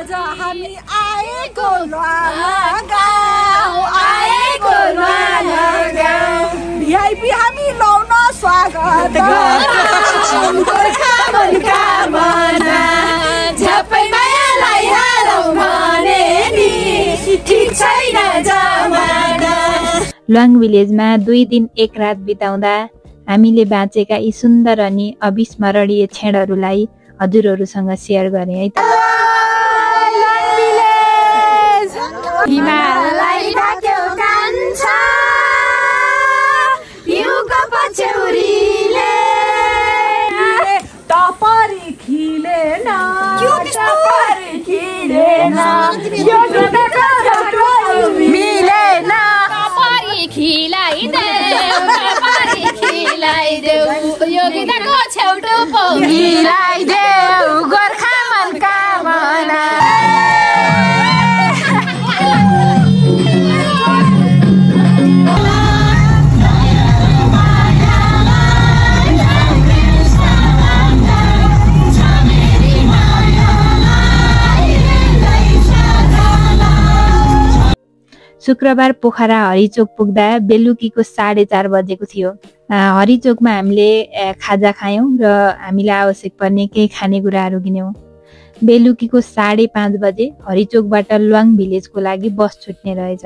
आज हामी आएको ल्वाङ गाउँ आएको ल्वाङ गाउँ भिआइपी हामी लाउन स्वागत गर्छौँ गोर्खा मनका मना झ्यापै मायालाई हालौ भने नि ठिक छैन जमाना। ल्वाङ भिलेजमा 2 दिन 1 रात बिताउँदा हामीले बाँचेका यी सुन्दर अनि अविस्मरणीय क्षणहरूलाई हजुरहरूसँग सेयर गरे है त। हिमाललाई ढाक्यो कान्छा हिउँको पछ्यौरीले टपरी खिलेन टपरी खिलेन यो गीतको छौटो मिलेन टपरी खिलाइदेऊ टपरी खिलाइदेऊ यो गीतको छौटो मिलाइदेऊ गोर्खा मनका मना। शुक्रबार पोखरा हरिचोक पुग्दा बेलुकीको 4:30 बजेको थियो। हरिचोकमा हामीले खाजा खायौँ र हामीलाई आवश्यक पर्ने केही खानेकुराहरू किन्यौँ। बेलुकीको 5:30 बजे हरिचोकबाट ल्वाङ भिलेजको लागि बस छुट्ने रहेछ।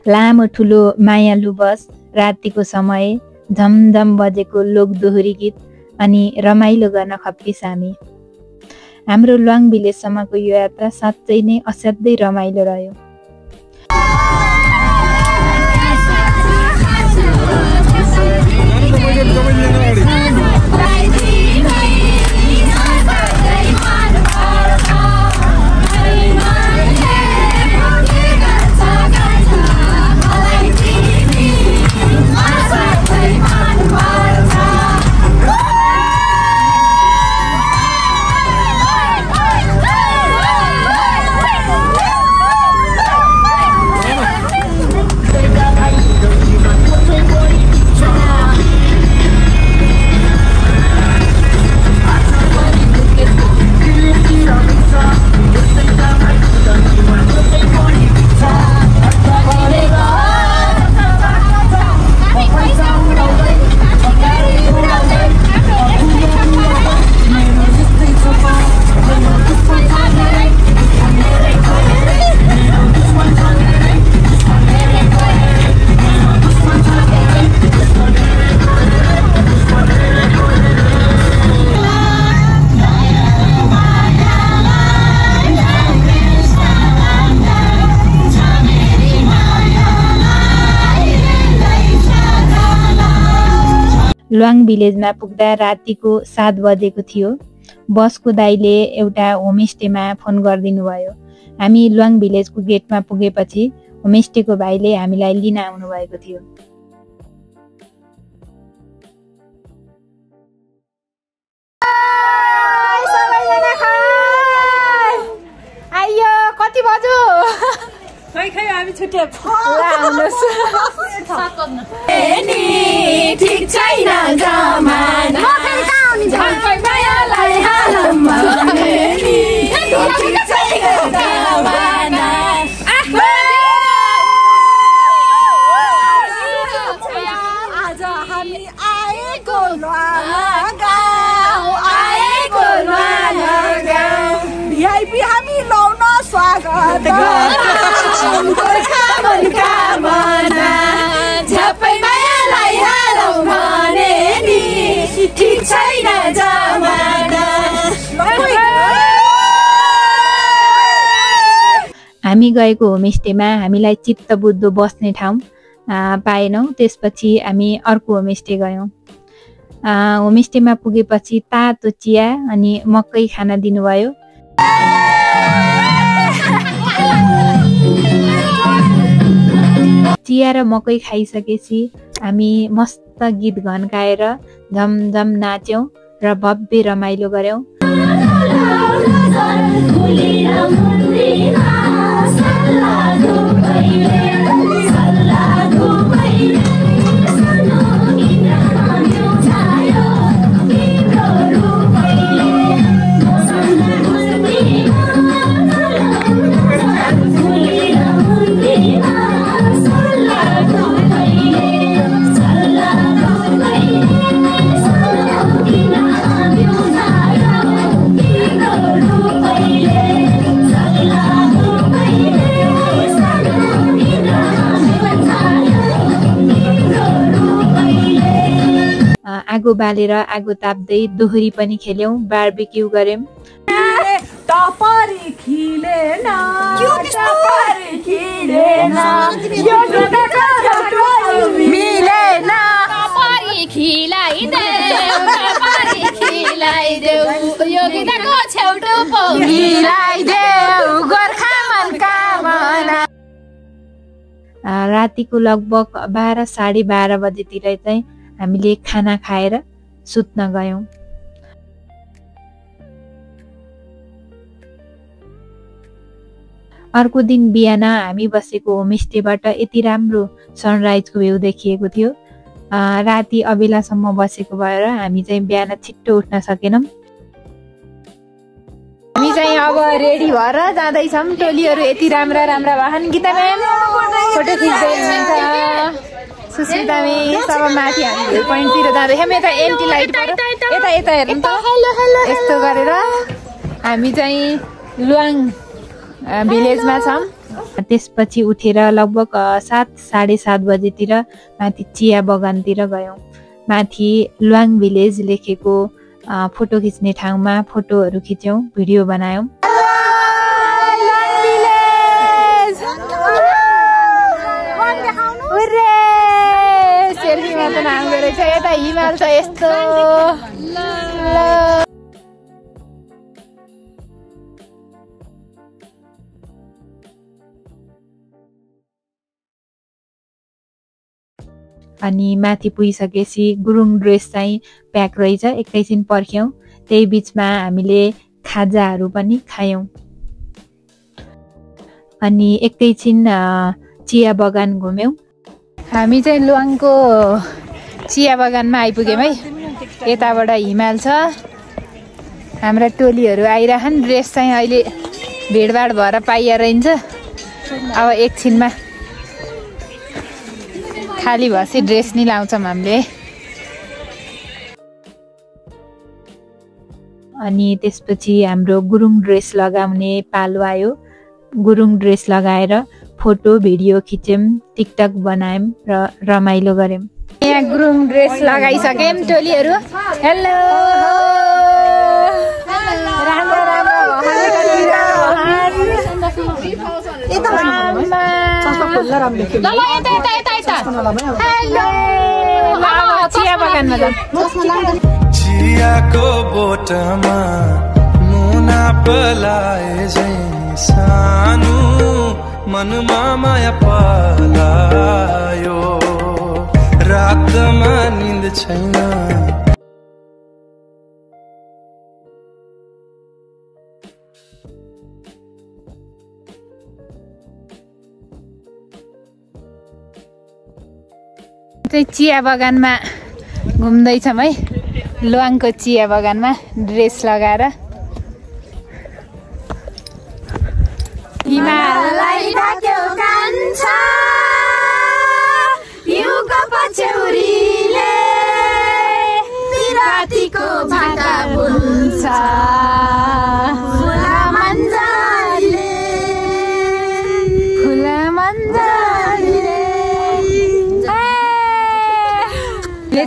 लामो ठुलो मायालु बस, रातिको समय, झमझम बजेको लोकदोहोरी गीत अनि रमाइलो गर्न खप्किस हामी। हाम्रो ल्वाङ भिलेजसम्मको यो यात्रा साँच्चै नै असाध्यै रमाइलो रह्यो। ल्वाङ भिलेजमा पुग्दा रातिको 7 बजेको थियो। बसको दाइले एउटा होमस्टेमा फोन गरिदिनु भयो। हामी ल्वाङ भिलेजको गेटमा पुगेपछि होमस्टेको भाइले हामीलाई लिन आउनु भएको थियो। आइयो कति बज्यो खै हामी छुट्यो ठिक छैन जमाना झ्यापै मायालाई हालौ भने नि ठिक छैन जमाना। आज हामी आएको ल्वाङ गाउँ आएको ल्वाङ गाउँ भिआइपी हामी लाउन स्वागत गर्छौँ गोर्खा मनका मना झ्यापै मायालाई हालौ भने नि ठिक छैन जमाना। हामी गएको होमस्टेमा हामीलाई चित्त बुझ्दो बस्ने ठाउँ पाएनौँ। त्यसपछि हामी अर्को होमस्टे गयौँ। होमस्टेमा पुगेपछि तातो चिया अनि मकै खाना दिनुभयो। चिया र मकै खाइसकेपछि हामी मस्त गीत घन्काएर झमझम नाच्यौँ र भव्य रमाइलो गर्यौँ। आगो बालेर आगो ताप्दै दोहोरी पनि खेल्यौं, बार्बिक्यू गर्यौं। टपरी खिलेन टपरी खिलेन यो दुधको छेउटो मिलेन टपरी खिलाइदेऊ टपरी खिलाइदेऊ यो गीतको छेउटो पो मिलाइदेऊ गोर्खा मनका मना। रातिको लगभग 12 साढे 12 बजेतिर चाहिँ हामीले खाना खाएर सुत्न गयौं। अर्को दिन बिहान हामी बसेको होमस्टेबाट यति राम्रो सनराइजको भ्यू देखिएको थियो। राति अबेलासम्म बसेको भएर हामी चाहिँ बिहान छिट्टो उठ्न सकेनौं। हामी चाहिँ अब रेडी भएर जाँदैछौँ। टोलीहरू यति राम्रा राम्रा भएन। गीता म्याम फोटो खिच्दै हुनुहुन्छ, सुस्मिता म्याम सब माथि हामी भ्यू पोइन्टतिर जाँदैछौँ। यता एन्टी लाइट यता यता हेर्नु त यस्तो गरेर हामी चाहिँ लुवाङ भिलेजमा छौँ। त्यसपछि उठेर लगभग 7 साढे 7 बजेतिर माथि चिया बगानतिर गयौँ। माथि लुवाङ भिलेज लेखेको फोटो खिच्ने ठाउँमा फोटोहरू खिच्यौँ, भिडियो बनायौँ। सेल्फीमा त नाङ्गो रहेछ। यता हिमाल छ यस्तो। अनि माथि पुगिसकेपछि गुरुङ ड्रेस चाहिँ प्याक रहेछ, एकैछिन पर्ख्यौँ। त्यही बिचमा हामीले खाजाहरू पनि खायौँ। अनि एकैछिन चिया बगान घुम्यौँ। हामी चाहिँ लुवाङको चिया बगानमा आइपुग्यौँ है। यताबाट हिमाल छ। हाम्रा टोलीहरू आइरहन्। ड्रेस चाहिँ अहिले भिडभाड भएर पाइया रहन्छ। अब एकछिनमा खाली भएपछि ड्रेस नि लाउँछौँ हामीले। अनि त्यसपछि हाम्रो गुरुङ ड्रेस लगाउने पालो आयो। गुरुङ ड्रेस लगाएर फोटो भिडियो खिच्यौँ, टिकटक बनायौँ र रमाइलो गऱ्यौँ। यहाँ गुरुङ ड्रेस लगाइसक्यौँ टोलीहरू। हेलो राम्रो चिया बगानमा चियाको बोटमा मुना पलाए झै सानो मनमा माया पलायो रातमा निन्द छैन। चाहिँ चिया बगानमा घुम्दैछौँ है। लुवाङको चिया बगानमा ड्रेस लगाएर। हिमाललाई ढाक्यो कान्छ हिउँको पछ्यौरीले पिरातीको भाका बुन्छ फुला मन्जरले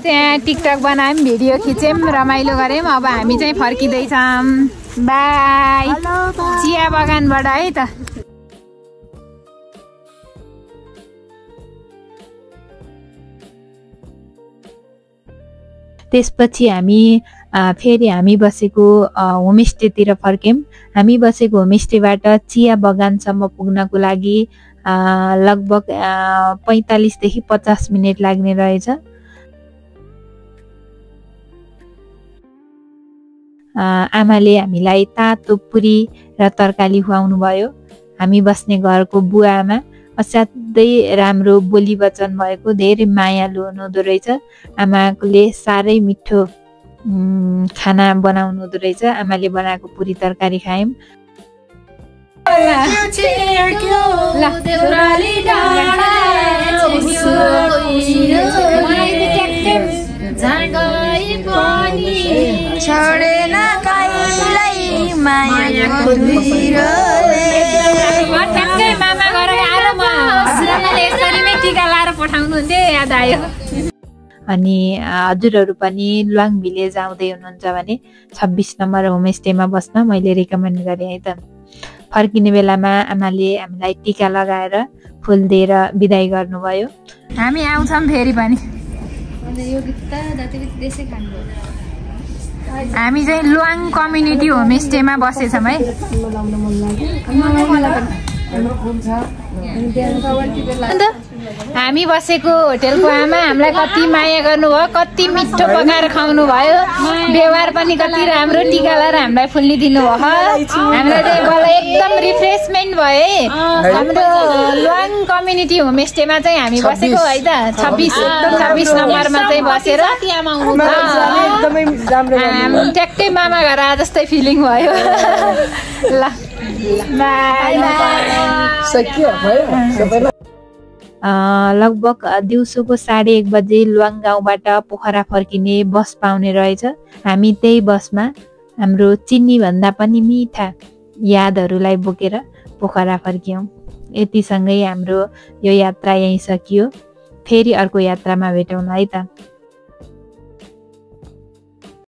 त्यहाँ टिकटक बनायौँ, भिडियो खिच्यौँ, रमाइलो गऱ्यौँ। अब हामी चाहिँ फर्किँदैछौँ। बाई। चिया बगानबाट है त। त्यसपछि फेरि हामी बसेको होमस्टेतिर फर्क्यौँ। हामी बसेको होमस्टेबाट चिया बगानसम्म पुग्नको लागि लगभग 45 देखि 50 मिनट लाग्ने रहेछ। आमाले हामीलाई तातो पुरी र तरकारी खुवाउनु भयो। हामी बस्ने घरको बुवा आमा असाध्यै राम्रो बोली वचन भएको, धेरै मायालु हुनुहुँदो रहेछ। आमाले साह्रै मिठो खाना बनाउनु हुँदो रहेछ। आमाले बनाएको पुरी तरकारी खायौँ। छोडेन कहिल्यै मायाको धुइरोले। मामा घर आएर म यसरी नै टिका लाएर पठाउनुहुन्थ्यो, याद आयो। अनि हजुरहरू पनि ल्वाङ भिलेज आउँदै हुनुहुन्छ भने 26 नम्बर होमस्टेमा बस्न मैले रेकमेन्ड गरेँ है त। फर्किने बेलामा आमाले हामीलाई टिका लगाएर फुल दिएर बिदाई गर्नुभयो। हामी आउँछौँ फेरि पनि। हामी चाहिँ ल्वाङ कम्युनिटी होमस्टेमा बसेछौँ है। हामी बसेको होटेलको आमा हामीलाई कति माया गर्नुभयो, कति मिठो पकाएर खुवाउनु भयो, व्यवहार पनि कति राम्रो, टिका लाएर हामीलाई फुल्ली दिनुभयो। हामीलाई चाहिँ बल्ल एकदम रिफ्रेसमेन्ट भयो है। हाम्रो ल्वाङ कम्युनिटी होमस्टेमा चाहिँ हामी बसेको है त 26 नम्बरमा चाहिँ बसेर ट्याक्कै मामा घर आए जस्तै फिलिङ भयो। ल लगभग दिउँसोको 1:30 बजे ल्वाङ गाउँबाट पोखरा फर्किने बस पाउने रहेछ। हामी त्यही बसमा हाम्रो चिनी भन्दा पनि मिठा यादहरूलाई बोकेर पोखरा फर्क्यौँ। यतिसँगै हाम्रो यो यात्रा यहीँ सकियो। फेरि अर्को यात्रामा भेटौँला है त।